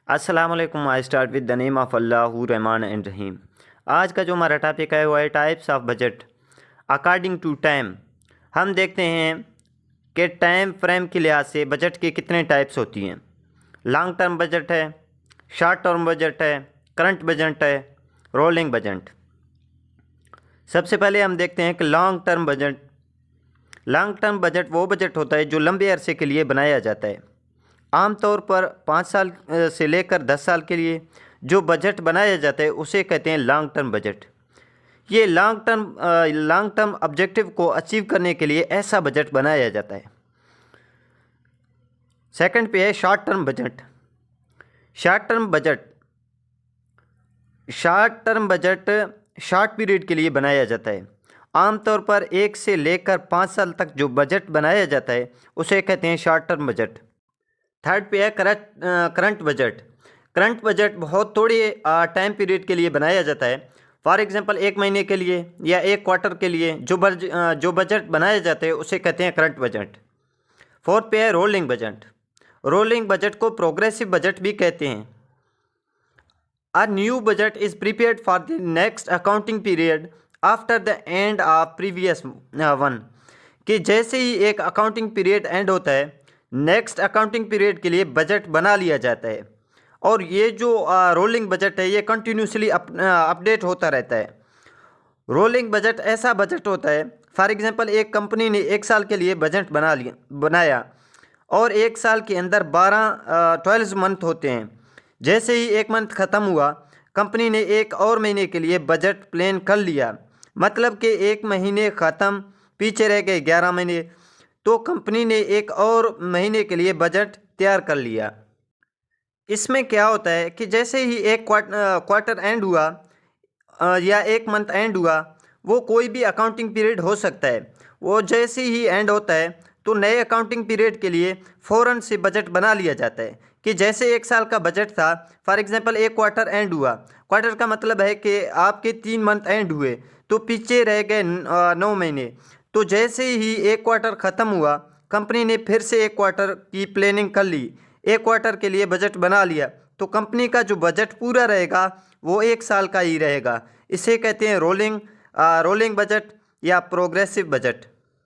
अस्सलामुअलैकुम। I start with the name of Allah Rahman and Rahim. आज का जो हमारा टॉपिक है वो है types of budget according to time. हम देखते हैं कि टाइम फ्रेम के लिहाज से बजट के कितने टाइप्स होती हैं। लॉन्ग टर्म बजट है, शॉर्ट टर्म बजट है, करंट बजट है, रोलिंग बजट। सबसे पहले हम देखते हैं कि long term budget. Long term budget वो बजट होता है जो लंबे अरसे के लिए बनाया जाता है। आमतौर पर 5 साल से लेकर 10 साल के लिए जो बजट बनाया जाता है उसे कहते हैं लॉन्ग टर्म बजट। ये लॉन्ग टर्म ऑब्जेक्टिव को अचीव करने के लिए ऐसा बजट बनाया जाता है। सेकंड पे है short term budget. Short term budget short period के लिए बनाया जाता है। आमतौर पर 1 से लेकर 5 साल तक जो बजट बनाया जाता है उसे कहते हैं शॉर्ट टर्म बजट। थर्ड पे है करंट बजट। करंट बजट बहुत थोड़े टाइम पीरियड के लिए बनाया जाता है। फॉर एग्जांपल 1 महीने के लिए या 1 क्वार्टर के लिए जो बजट बनाया जाता है उसे कहते हैं करंट बजट। फोर्थ पे है रोलिंग बजट। रोलिंग बजट को प्रोग्रेसिव बजट भी कहते हैं। A new budget is prepared for the next accounting period after the end of previous one. कि जैसे ही एक अकाउंटिंग पीरियड एंड होता है नेक्स्ट अकाउंटिंग पीरियड के लिए बजट बना लिया जाता है। और ये जो रोलिंग बजट है ये कंटिन्यूसली अपडेट होता रहता है। रोलिंग बजट ऐसा बजट होता है, फॉर एग्जांपल एक कंपनी ने 1 साल के लिए बजट बनाया और 1 साल के अंदर 12 मंथ होते हैं। जैसे ही 1 मंथ ख़त्म हुआ कंपनी ने 1 और महीने के लिए बजट प्लान कर लिया। मतलब कि 1 महीने ख़त्म, पीछे रह गए 11 महीने, तो कंपनी ने 1 और महीने के लिए बजट तैयार कर लिया। इसमें क्या होता है कि जैसे ही एक क्वार्टर एंड हुआ या 1 मंथ एंड हुआ, वो कोई भी अकाउंटिंग पीरियड हो सकता है। वो जैसे ही एंड होता है तो नए अकाउंटिंग पीरियड के लिए फ़ौरन से बजट बना लिया जाता है। कि जैसे 1 साल का बजट था, फॉर एग्जांपल 1 क्वार्टर एंड हुआ। क्वार्टर का मतलब है कि आपके 3 मंथ एंड हुए तो पीछे रह गए 9 महीने। तो जैसे ही 1 क्वार्टर ख़त्म हुआ कंपनी ने फिर से 1 क्वार्टर की प्लानिंग कर ली, 1 क्वार्टर के लिए बजट बना लिया। तो कंपनी का जो बजट पूरा रहेगा वो 1 साल का ही रहेगा। इसे कहते हैं रोलिंग बजट या प्रोग्रेसिव बजट।